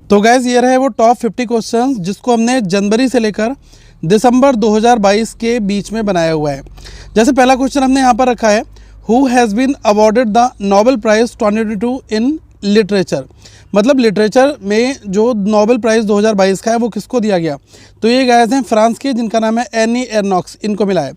तो गैस ये रहे वो टॉप 50 क्वेश्चंस जिसको हमने जनवरी से लेकर दिसंबर 2022 के बीच में बनाया हुआ है। जैसे पहला क्वेश्चन हमने यहाँ पर रखा है, who has been awarded the Nobel prize 2022 in literature. मतलब लिटरेचर में जो नोबेल प्राइज़ 2022 का है वो किसको दिया गया। तो ये गाइस हैं फ्रांस के, जिनका नाम है एनी एर्नॉक्स, इनको मिला है।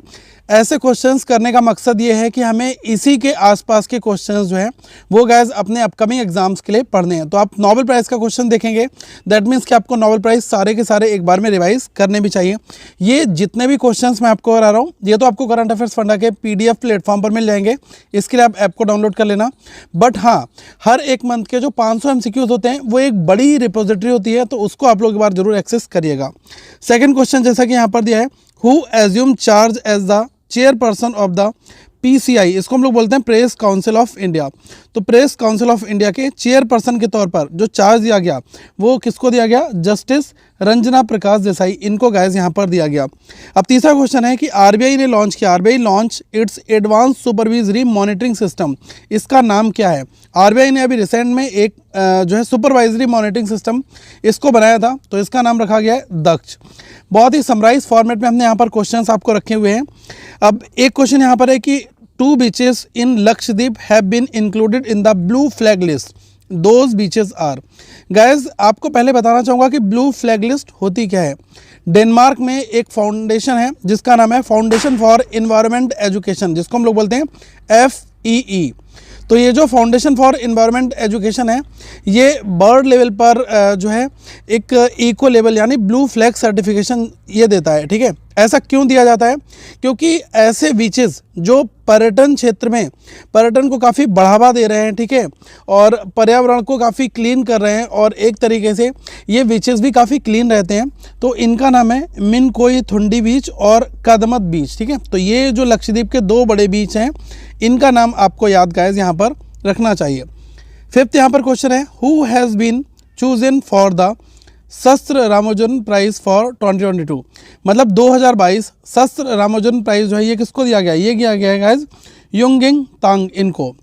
ऐसे क्वेश्चंस करने का मकसद ये है कि हमें इसी के आसपास के क्वेश्चंस जो हैं वो गाइस अपने अपकमिंग एग्जाम्स के लिए पढ़ने हैं। तो आप नोबेल प्राइज़ का क्वेश्चन देखेंगे, दैट मीन्स कि आपको नोबेल प्राइज़ सारे के सारे एक बार में रिवाइज करने भी चाहिए। ये जितने भी क्वेश्चंस मैं आपको करा रहा हूँ ये तो आपको करंट अफेयर्स फंडा के PDF प्लेटफॉर्म पर मिल जाएंगे, इसके लिए आप ऐप को डाउनलोड कर लेना। बट हाँ, हर एक मंथ के जो 500 MCQs होते हैं वो एक बड़ी रिपोजिटरी होती है, तो उसको आप लोग एक बार जरूर एक्सेस करिएगा। सेकेंड क्वेश्चन जैसा कि यहाँ पर दिया है, who assumed charge as the chairperson of the PCI, इसको हम लोग बोलते हैं प्रेस काउंसिल ऑफ इंडिया। तो प्रेस काउंसिल ऑफ इंडिया के चेयरपर्सन के तौर पर जो चार्ज दिया गया वो किसको दिया गया, जस्टिस रंजना प्रकाश देसाई, इनको गाइस यहाँ पर दिया गया। अब तीसरा क्वेश्चन है कि RBI ने लॉन्च किया, RBI launch its advance supervisory monitoring system, इसका नाम क्या है। RBI ने अभी रिसेंट में एक जो है सुपरवाइजरी मॉनिटरिंग सिस्टम इसको बनाया था, तो इसका नाम रखा गया है दक्ष। बहुत ही समराइज फॉर्मेट में हमने यहाँ पर क्वेश्चंस आपको रखे हुए हैं। अब एक क्वेश्चन यहाँ पर है कि 2 beaches in Lakshadweep have been included in the blue flag list, those beaches are. Guys आपको पहले बताना चाहूँगा कि ब्लू फ्लैग लिस्ट होती क्या है। डेनमार्क में एक फाउंडेशन है जिसका नाम है फाउंडेशन फॉर एनवायरनमेंट एजुकेशन, जिसको हम लोग बोलते हैं FEE। तो ये जो फाउंडेशन फॉर एनवायरनमेंट एजुकेशन है ये बर्ड लेवल पर जो है एक इको लेवल यानी ब्लू फ्लैग सर्टिफिकेशन ये देता है। ठीक है, ऐसा क्यों दिया जाता है, क्योंकि ऐसे बीचेस जो पर्यटन क्षेत्र में पर्यटन को काफ़ी बढ़ावा दे रहे हैं, ठीक है, और पर्यावरण को काफ़ी क्लीन कर रहे हैं, और एक तरीके से ये बीचेस भी काफ़ी क्लीन रहते हैं, तो इनका नाम है मिनकोई थुंडी बीच और कदमत बीच। ठीक है, तो ये जो लक्षद्वीप के 2 बड़े बीच हैं इनका नाम आपको याद गाइस यहाँ पर रखना चाहिए। फिफ्थ यहाँ पर क्वेश्चन है, who has been chosen for the Sastra Ramanujan prize for 2022। मतलब 2022 शस्त्र रामोजन प्राइज़ जो है ये किसको दिया गया, ये दिया गया है गाइस युंगिंग तांग इनको।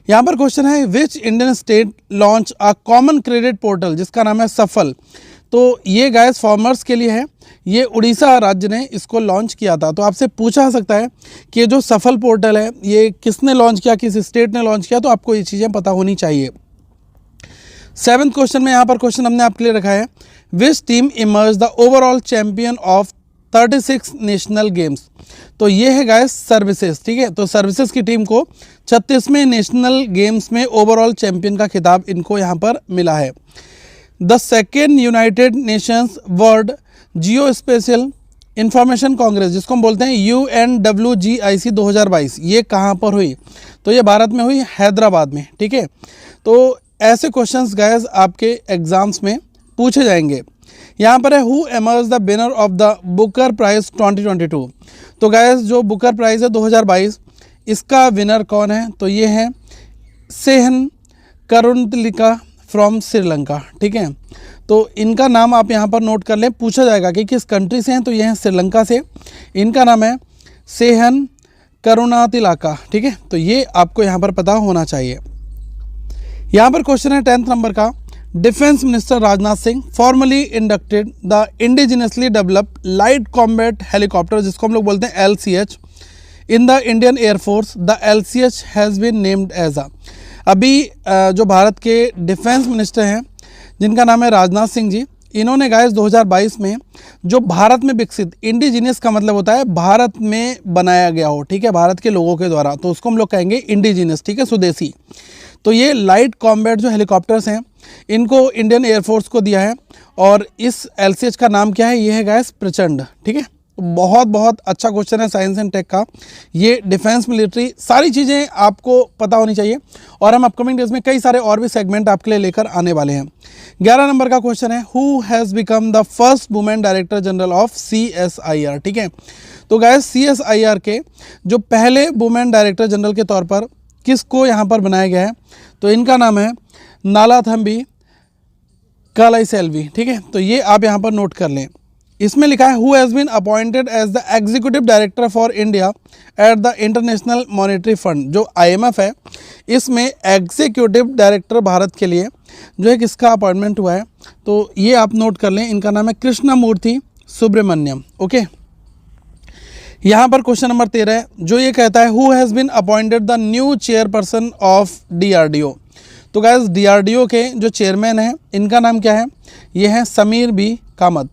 यहाँ पर क्वेश्चन है, which Indian state launch a common credit portal, जिसका नाम है सफल। तो ये गाइस फार्मर्स के लिए है, ये उड़ीसा राज्य ने इसको लॉन्च किया था। तो आपसे पूछा सकता है कि ये जो सफल पोर्टल है ये किसने लॉन्च किया, किस स्टेट ने लॉन्च किया, तो आपको ये चीज़ें पता होनी चाहिए। 7th क्वेश्चन में यहाँ पर क्वेश्चन हमने आपके लिए रखा है, which team emerge the overall champion of 36 national games. तो ये है गाइस सर्विसेज। ठीक है, तो सर्विसेज की टीम को 36वें नेशनल गेम्स में ओवरऑल चैंपियन का खिताब इनको यहाँ पर मिला है। The second United Nations world Jio special information Congress, जिसको हम बोलते हैं UNWGIC 2022, ये कहाँ पर हुई, तो ये भारत में हुई, हैदराबाद में। ठीक है, तो ऐसे क्वेश्चंस गाइस आपके एग्जाम्स में पूछे जाएंगे। यहाँ पर है, who emerged the winner of the Booker prize 2022। तो गाइस जो बुकर प्राइज़ है 2022 इसका विनर कौन है, तो ये है सेहन करुणतिलका फ्रॉम श्रीलंका। ठीक है, तो इनका नाम आप यहाँ पर नोट कर लें, पूछा जाएगा कि किस कंट्री से हैं, तो ये हैं श्रीलंका से, इनका नाम है सेहन करुणातिलका। ठीक है, तो ये आपको यहाँ पर पता होना चाहिए। यहाँ पर क्वेश्चन है 10th नंबर का, defence minister Rajnath Singh formally inducted the indigenously developed light combat helicopter, जिसको हम लोग बोलते हैं LCH, in the Indian air force. The LCH has been named as a. अभी जो भारत के डिफेंस मिनिस्टर हैं जिनका नाम है राजनाथ सिंह जी, इन्होंने गाइस 2022 में जो भारत में विकसित, इंडिजिनियस का मतलब होता है भारत में बनाया गया हो, ठीक है, भारत के लोगों के द्वारा, तो उसको हम लोग कहेंगे इंडिजिनियस। ठीक है, स्वदेशी। तो ये लाइट कॉम्बैट जो हेलीकॉप्टर्स हैं इनको इंडियन एयरफोर्स को दिया है, और इस LCH का नाम क्या है, ये है गाइस प्रचंड। ठीक है, बहुत बहुत अच्छा क्वेश्चन है साइंस एंड टेक का। ये डिफेंस, मिलिट्री, सारी चीज़ें आपको पता होनी चाहिए, और हम अपकमिंग डेज में कई सारे और भी सेगमेंट आपके लिए लेकर आने वाले हैं। 11 नंबर का क्वेश्चन है, who has become the first women director general of CSIR। ठीक है, तो गाइस CSIR के जो पहले वुमेन डायरेक्टर जनरल के तौर पर किसको यहाँ पर बनाया गया है, तो इनका नाम है नालाथम्बी कलाईसेल्वी। ठीक है, तो ये आप यहाँ पर नोट कर लें। इसमें लिखा है, who has been appointed as the executive director for India at the international monetary fund. जो IMF है इसमें एग्जीक्यूटिव डायरेक्टर भारत के लिए जो है किसका अपॉइंटमेंट हुआ है, तो ये आप नोट कर लें, इनका नाम है कृष्णमूर्ति सुब्रमण्यम। ओके, यहाँ पर क्वेश्चन नंबर 13 है जो ये कहता है who has been appointed the new chairperson of DRDO। तो गाइस DRDO के जो चेयरमैन हैं इनका नाम क्या है, ये हैं समीर बी कामत।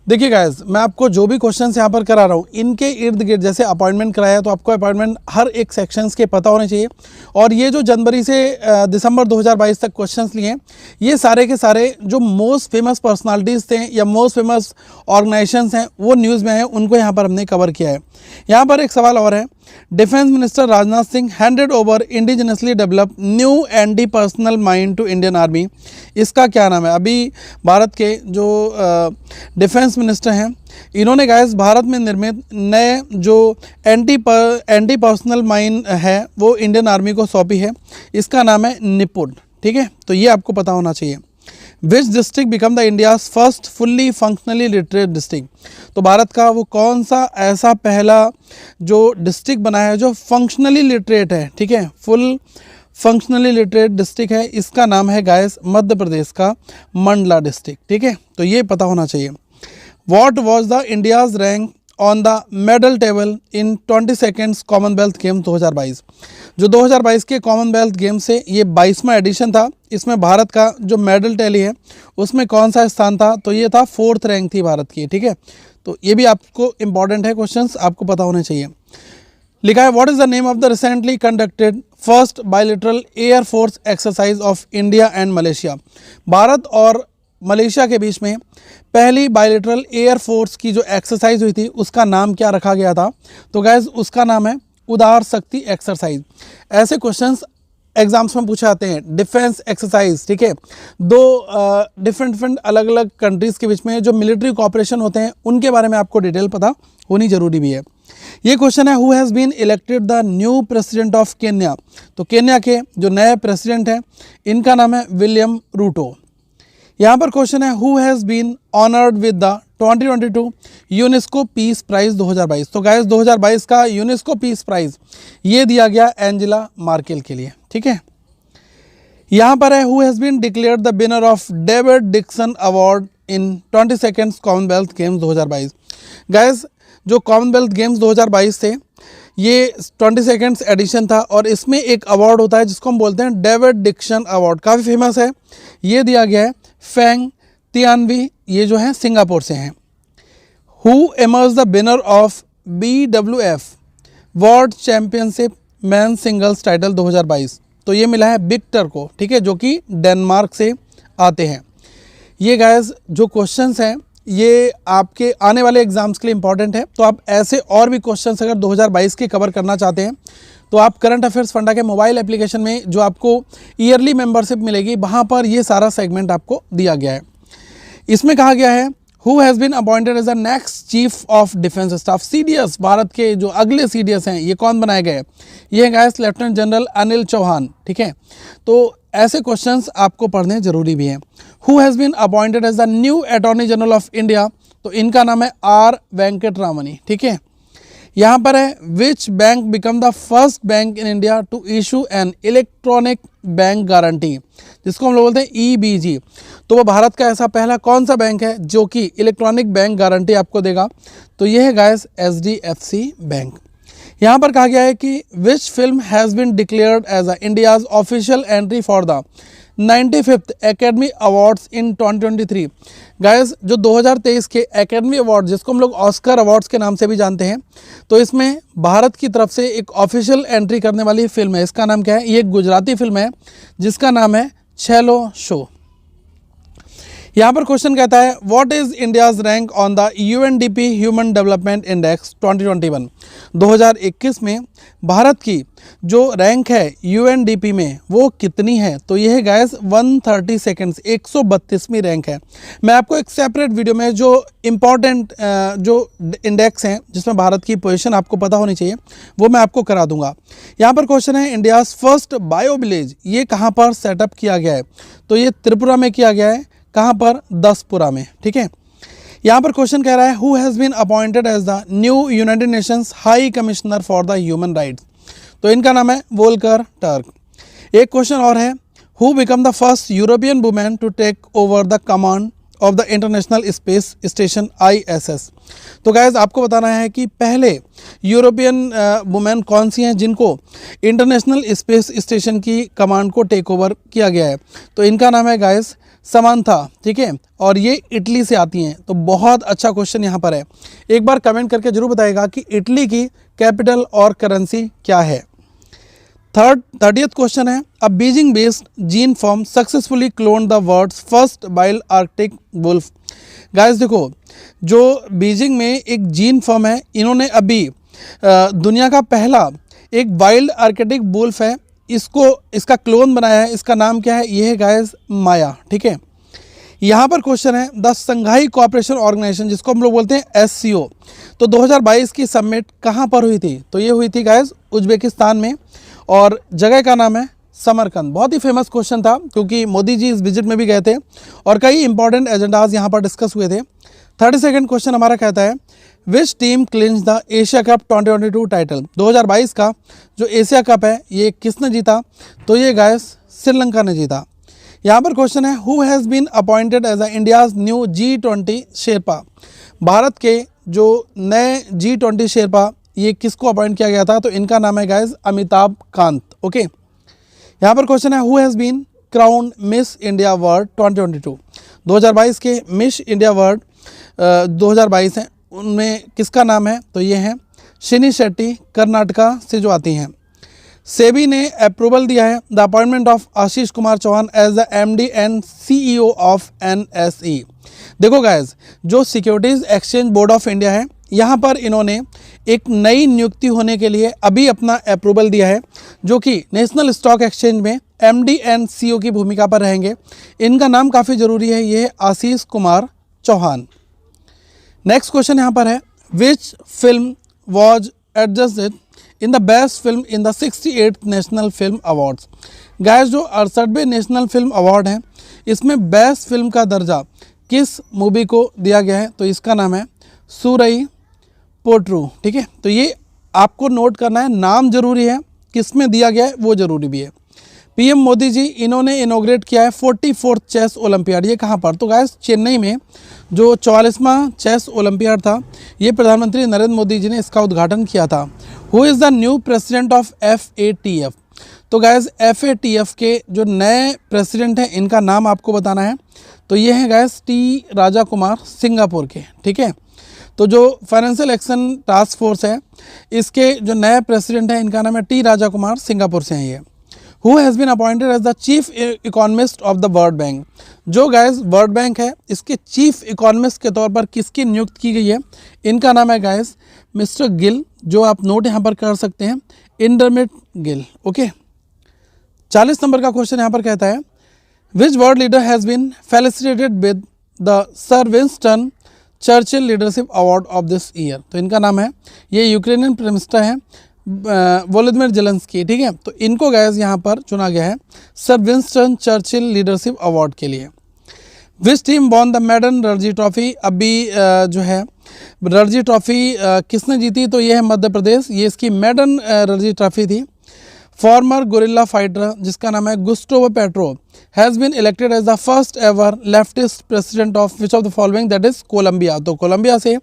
देखिए गाइस, मैं आपको जो भी क्वेश्चंस यहाँ पर करा रहा हूँ इनके इर्द गिर्द जैसे अपॉइंटमेंट कराया तो आपको अपॉइंटमेंट हर एक सेक्शंस के पता होने चाहिए। और ये जो जनवरी से दिसंबर 2022 तक क्वेश्चंस लिए हैं ये सारे के सारे जो मोस्ट फेमस पर्सनालिटीज़ थे या मोस्ट फेमस ऑर्गेनाइजेशंस हैं वो न्यूज़ में हैं, उनको यहाँ पर हमने कवर किया है। यहाँ पर एक सवाल और है, defence minister Rajnath Singh handed over indigenously develop new anti personnel mine to Indian army. इसका क्या नाम है? अभी भारत के जो डिफेंस मिनिस्टर हैं इन्होंने गाइस भारत में निर्मित नए जो एंटी पर्सनल माइन है वो इंडियन आर्मी को सौंपी है। इसका नाम है निपुण। ठीक है, तो ये आपको पता होना चाहिए। Which district become the India's first fully functionally literate district. तो भारत का वो कौन सा ऐसा पहला जो डिस्ट्रिक्ट बना है जो फंक्शनली लिटरेट है, ठीक है, फुल फंक्शनली लिटरेट डिस्ट्रिक्ट है, इसका नाम है गाइस मध्य प्रदेश का मंडला डिस्ट्रिक्ट। ठीक है, तो ये पता होना चाहिए। What was the India's rank on the medal table in 22nd Commonwealth games 2022। जो 2022 के कॉमनवेल्थ गेम्स से ये 22वां एडिशन था, इसमें भारत का जो मेडल टैली है उसमें कौन सा स्थान था, तो ये था 4th रैंक थी भारत की। ठीक है, तो ये भी आपको इंपॉर्टेंट है, क्वेश्चंस आपको पता होने चाहिए। लिखा है what is the name of the recently conducted first bilateral air force exercise of India and Malaysia. Bharat और मलेशिया के बीच में पहली बायलैटरल एयर फोर्स की जो एक्सरसाइज हुई थी उसका नाम क्या रखा गया था, तो गाइस उसका नाम है उदार शक्ति एक्सरसाइज। ऐसे क्वेश्चंस एग्जाम्स में पूछे जाते हैं। डिफेंस एक्सरसाइज, ठीक है, दो डिफरेंट अलग अलग कंट्रीज़ के बीच में जो मिलिट्री कॉपरेशन होते हैं उनके बारे में आपको डिटेल पता होनी जरूरी भी है। ये क्वेश्चन है who has been elected the new president of Kenya. तो केन्या के जो नए प्रेसिडेंट हैं इनका नाम है विलियम रूटो। यहाँ पर क्वेश्चन है who has been honoured with the 2022 UNESCO peace prize 2022। तो गाइस 2022 का यूनेस्को पीस प्राइज़ ये दिया गया एंजेला मार्केल के लिए। ठीक है, यहाँ पर है who has been declared the winner of David Dixon award in 22nd Commonwealth games 2022। Guys जो कॉमनवेल्थ गेम्स 2022 थे ये 22nd एडिशन था और इसमें एक अवार्ड होता है जिसको हम बोलते हैं डेविड डिक्सन अवार्ड, काफ़ी फेमस है। ये दिया गया है फेंग तियानवी, ये जो है सिंगापुर से हैं। Who emerged the winner of BWF world championship man singles title 2022। तो ये मिला है विक्टर को, ठीक है, जो कि डेनमार्क से आते हैं। ये गाइस जो क्वेश्चंस हैं ये आपके आने वाले एग्जाम्स के लिए इंपॉर्टेंट है। तो आप ऐसे और भी क्वेश्चंस अगर 2022 के कवर करना चाहते हैं तो आप करंट अफेयर्स फंडा के मोबाइल एप्लीकेशन में जो आपको ईयरली मेंबरशिप मिलेगी वहाँ पर ये सारा सेगमेंट आपको दिया गया है। इसमें कहा गया है who has been appointed as the next chief of defence staff CDS। Bharat के जो अगले CDS हैं ये कौन बनाए गए? ये है guys lieutenant general Anil Chauhan. ठीक है, तो ऐसे क्वेश्चंस आपको पढ़ने जरूरी भी हैं। Who has been appointed as the new attorney general of India. तो इनका नाम है R वेंकटरामनी। ठीक है, यहाँ पर है which bank become the first bank in India to issue an electronic bank guarantee, जिसको हम लोग बोलते हैं EBG। तो वो भारत का ऐसा पहला कौन सा बैंक है जो कि इलेक्ट्रॉनिक बैंक गारंटी आपको देगा? तो ये है गाइस HDFC बैंक। यहाँ पर कहा गया है कि which film has been declared as India's official entry for the 95th academy awards in 2023। Guys जो 2023 के एकेडमी अवार्ड जिसको हम लोग ऑस्कर अवार्ड्स के नाम से भी जानते हैं, तो इसमें भारत की तरफ से एक ऑफिशियल एंट्री करने वाली फिल्म है। इसका नाम क्या है? ये एक गुजराती फिल्म है जिसका नाम है छेलो शो। यहाँ पर क्वेश्चन कहता है what is India's rank on the UNDP human development index 2021। 2021 में भारत की जो रैंक है UNDP में वो कितनी है? तो ये है गाइस 132, 132वीं रैंक है। मैं आपको एक सेपरेट वीडियो में जो इम्पॉर्टेंट जो इंडेक्स हैं जिसमें भारत की पोजीशन आपको पता होनी चाहिए वो मैं आपको करा दूंगा। यहाँ पर क्वेश्चन है इंडियाज़ फर्स्ट बायो विलेज ये कहाँ पर सेटअप किया गया है? तो ये त्रिपुरा में किया गया है। कहाँ पर? दसपुरा में। ठीक है, यहाँ पर क्वेश्चन कह रहा है who has been appointed as the new United Nations high commissioner for the human rights. तो इनका नाम है वोल्कर टर्क। एक क्वेश्चन और है who become the first European women to take over the command of the international space station ISS। तो guys आपको बताना है कि पहले यूरोपियन वुमेन कौन सी हैं जिनको इंटरनेशनल स्पेस स्टेशन की कमांड को टेक ओवर किया गया है। तो इनका नाम है गाइज समांथा, ठीक है, और ये इटली से आती हैं। तो बहुत अच्छा क्वेश्चन यहाँ पर है, एक बार कमेंट करके जरूर बताइएगा कि इटली की कैपिटल और करेंसी क्या है। 30th क्वेश्चन है, a Beijing based gene firm successfully clone the world's first wild Arctic wolf. Guys देखो, जो बीजिंग में एक जीन फॉर्म है, इन्होंने अभी दुनिया का पहला एक वाइल्ड आर्कटिक वुल्फ है, इसका क्लोन बनाया है। इसका नाम क्या है? ये है गाइस माया, ठीक है। यहाँ पर क्वेश्चन है, द संघाई कोऑपरेशन ऑर्गेनाइजेशन जिसको हम लोग बोलते हैं SCO, तो 2022 की समिट कहाँ पर हुई थी? तो ये हुई थी गाइस उज्बेकिस्तान में, और जगह का नाम है समरकंद। बहुत ही फेमस क्वेश्चन था क्योंकि मोदी जी इस विजिट में भी गए थे और कई इंपॉर्टेंट एजेंडाज यहाँ पर डिस्कस हुए थे। 32nd क्वेश्चन हमारा कहता है, which team clinch the Asia cup 2022 title. 2022 का जो एशिया कप है ये किसने जीता? तो ये गाइस श्रीलंका ने जीता। यहाँ पर क्वेश्चन है, who has been appointed as a India's new G20 sherpa. Bharat के जो नए G20 शेरपा ये किसको अपॉइंट किया गया था? तो इनका नाम है गाइस अमिताभ कांत, ओके। यहाँ पर क्वेश्चन है, who has been crowned miss India world 2022। 2022 के मिस इंडिया वर्ल्ड 2022 हैं, उनमें किसका नाम है? तो ये हैं शिनी शेट्टी, कर्नाटका से जो आती हैं। सेबी ने अप्रूवल दिया है the appointment of Ashish Kumar Chauhan as the MD and CEO ऑफ NSE। देखो गाइज, जो securities exchange board of India है, यहाँ पर इन्होंने एक नई नियुक्ति होने के लिए अभी अपना अप्रूवल दिया है, जो कि नेशनल स्टॉक एक्सचेंज में MD एंड CEO की भूमिका पर रहेंगे। इनका नाम काफ़ी ज़रूरी है, ये है आशीष कुमार चौहान। नेक्स्ट क्वेश्चन यहाँ पर है, which film was adjusted in the best film in the 68th national film awards. Guys, जो 68वें नेशनल फिल्म अवार्ड हैं, इसमें बेस्ट फिल्म का दर्जा किस मूवी को दिया गया है? तो इसका नाम है सूरई पोट्रू, ठीक है। तो ये आपको नोट करना है, नाम जरूरी है, किसमें दिया गया है वो जरूरी भी है। PM मोदी जी इन्होंने इनोग्रेट किया है 44th चेस ओलंपियाड। ये कहाँ पर? तो गाइस चेन्नई में जो 44वां चेस ओलंपियाड था, ये प्रधानमंत्री नरेंद्र मोदी जी ने इसका उद्घाटन किया था। Who is the new president of FATF। तो गाइस FATF के जो नए प्रेसिडेंट हैं, इनका नाम आपको बताना है। तो ये हैं guys T Raja Kumar, Singapore के, ठीक है। तो जो फाइनेंशियल एक्शन टास्क फोर्स है, इसके जो नए प्रेसिडेंट हैं, इनका नाम है T राजा कुमार, सिंगापुर से हैं ये। Who has been appointed as the chief economist of the world bank. जो गाइस वर्ल्ड बैंक है, इसके चीफ इकोनॉमिस्ट के तौर पर किसकी नियुक्त की गई है? इनका नाम है गाइस मिस्टर गिल, जो आप नोट यहाँ पर कर सकते हैं, इंडरमिट गिल, ओके। 40 नंबर का क्वेश्चन यहाँ पर कहता है, which world leader has been felicitated with the sir Winston Churchill leadership award of this year. तो इनका नाम है, ये यूक्रेनियन प्राइम मिनिस्टर हैं वोलोदिमिर जेलेंस्की, ठीक है। तो इनको गाइस यहाँ पर चुना गया है sir Winston Churchill leadership award के लिए। Which team won the मैडन Ranji trophy. अभी जो है रणजी ट्रॉफी किसने जीती? तो ये है मध्य प्रदेश, ये इसकी मैडन रणजी ट्रॉफी थी। फॉर्मर गोरिल्ला फाइटर जिसका नाम है Gustavo Petro has been elected as the first ever leftist president of which of the following, that is Colombia. तो कोलंबिया से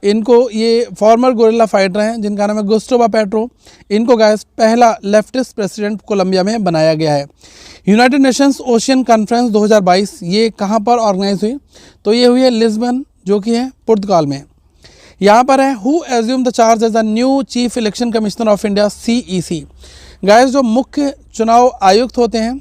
इनको, ये फॉर्मर गोरिल्ला फाइटर हैं जिनका नाम है गुस्टावो पेट्रो, इनको गाइस पहला लेफ्टिस्ट प्रेसिडेंट कोलंबिया में बनाया गया है। यूनाइटेड नेशंस ओशियन कॉन्फ्रेंस 2022 ये कहाँ पर ऑर्गेनाइज हुई? तो ये हुई है लिस्बन, जो कि है पुर्तगाल में। यहाँ पर है, who assumed the charge as the new chief election commissioner of India CEC। Guys, जो मुख्य चुनाव आयुक्त होते हैं,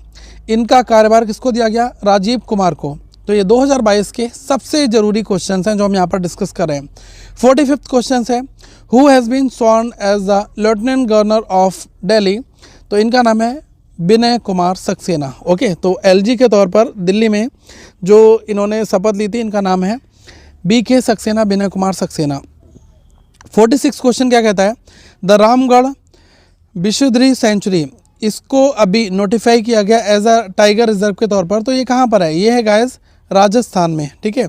इनका कार्यभार किसको दिया गया? राजीव कुमार को। तो ये 2022 के सबसे ज़रूरी क्वेश्चन हैं जो हम यहाँ पर डिस्कस कर रहे हैं। 45th क्वेश्चन है, who has been sworn as the lieutenant governor of Delhi. तो इनका नाम है विनय कुमार सक्सेना, ओके। तो LG के तौर पर दिल्ली में जो इन्होंने शपथ ली थी, इनका नाम है BK सक्सेना, विनय कुमार सक्सेना। 46 क्वेश्चन क्या कहता है, द रामगढ़ विशुद्री सेंचुरी, इसको अभी नोटिफाई किया गया एज अ टाइगर रिजर्व के तौर पर। तो ये कहाँ पर है? ये है गाइस राजस्थान में, ठीक है।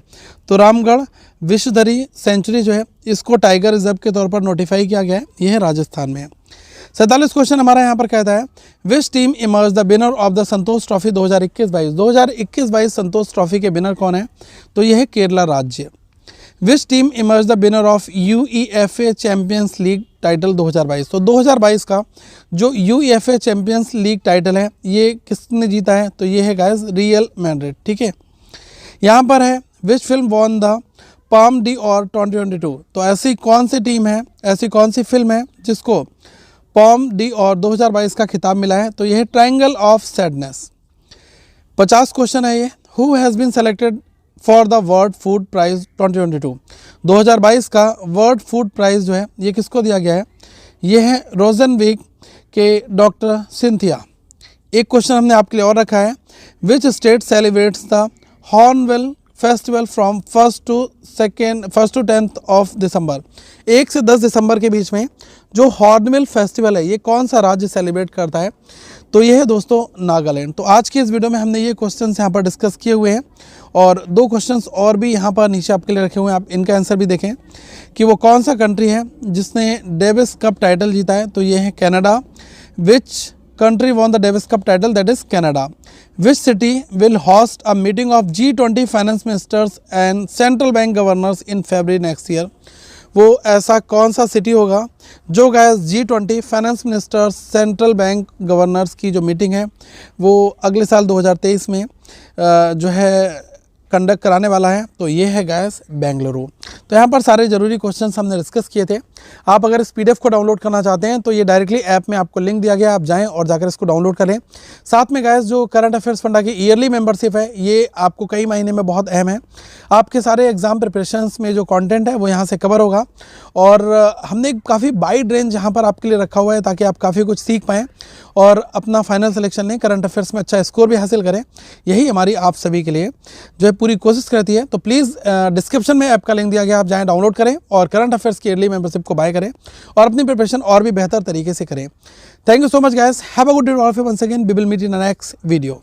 तो रामगढ़ विश्वधरी सेंचुरी जो है इसको टाइगर रिजर्व के तौर पर नोटिफाई किया गया है, यह है राजस्थान में। 47 क्वेश्चन हमारा यहाँ पर कहता है which team emerge the winner of the Santosh trophy 2021-22। 2021-22 Santosh trophy के विनर कौन है? तो यह है केरला राज्य। Which team emerge the winner of UEFA champions league title 2022। तो 2022 का जो UEFA चैंपियंस लीग टाइटल है ये किसने जीता है? तो ये है गाइस रियल मैड्रिड, ठीक है। यहाँ पर है which film won the palm D और 2022। तो ऐसी कौन सी टीम है, ऐसी कौन सी फिल्म है जिसको पाम डी और 2022 का खिताब मिला है? तो यह है ट्रायंगल ऑफ सैडनेस। 50 क्वेश्चन है ये। Who has been selected for the world food prize 2022। 2022 का वर्ल्ड फूड प्राइज जो है ये किसको दिया गया है? ये है रोजनविक के डॉक्टर सिंथिया। एक क्वेश्चन हमने आपके लिए और रखा है which state celebrates the hornbill festival from 1 to 10 of December. 1 से 10 दिसंबर के बीच में जो हॉर्नबिल फेस्टिवल है ये कौन सा राज्य सेलिब्रेट करता है? तो ये है दोस्तों नागालैंड। तो आज की इस वीडियो में हमने ये क्वेश्चंस यहाँ पर डिस्कस किए हुए हैं और 2 क्वेश्चंस और भी यहाँ पर नीचे आपके लिए रखे हुए हैं, आप इनका आंसर भी देखें कि वो कौन सा कंट्री है जिसने डेविस कप टाइटल जीता है? तो ये है Canada. Which country won the Davis Cup title? That is Canada. Which city will host a meeting of G20 finance ministers and central bank governors in February next year? वो ऐसा कौन सा city होगा जो guys G20 finance ministers central bank governors की जो meeting है वो अगले साल 2023 में जो है कंडक्ट कराने वाला है? तो ये है गाइस बेंगलुरु। तो यहाँ पर सारे ज़रूरी क्वेश्चंस हमने डिस्कस किए थे। आप अगर इस PDF को डाउनलोड करना चाहते हैं तो ये डायरेक्टली ऐप में आपको लिंक दिया गया, आप जाएं और जाकर इसको डाउनलोड करें। साथ में गाइस जो करंट अफेयर्स फंडा की ईयरली मेंबरशिप है ये आपको कई महीने में बहुत अहम है। आपके सारे एग्जाम प्रिपरेशंस में जो कंटेंट है वो यहाँ से कवर होगा और हमने काफ़ी वाइड रेंज यहाँ पर आपके लिए रखा हुआ है ताकि आप काफ़ी कुछ सीख पाएँ और अपना फाइनल सिलेक्शन लें, करंट अफेयर्स में अच्छा स्कोर भी हासिल करें। यही हमारी आप सभी के लिए जो है पूरी कोशिश करती है। तो प्लीज़ डिस्क्रिप्शन में ऐप का लिंक दिया गया, आप जाएँ डाउनलोड करें और करंट अफेयर्स की ईयरली मेंबरशिप को बाय करें और अपनी प्रिपरेशन और भी बेहतर तरीके से करें। Thank you so much guys, have a good day all of you once again, we will meet in the next video.